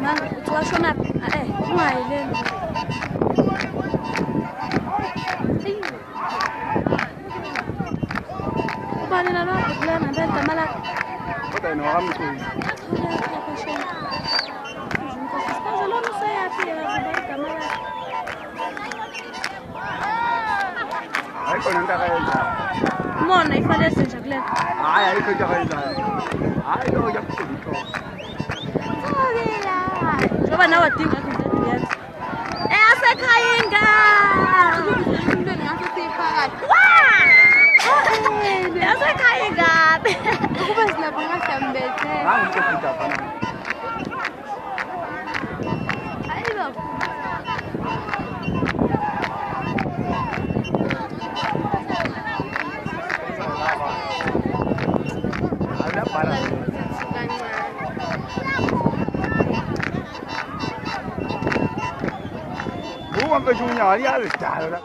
Man, washona ungayileni. Ubani nalo kulana ndenda mala. Kodwa yena wakamthuli. Ayikho nento akayenzayo. Mona ifanele senja kulena. Hayi ayikho into akayenzayo. Hayi lo yakuhlupha. Njoba nawe wadinga ukuyenza. Asekhayinga. Umntwana ngasephakathi. Asekhayinga. Ukuba silapha ngahlambethe. Hayi ngikufika fana. Hayibo. Bukan ke dunia, dia ada dah.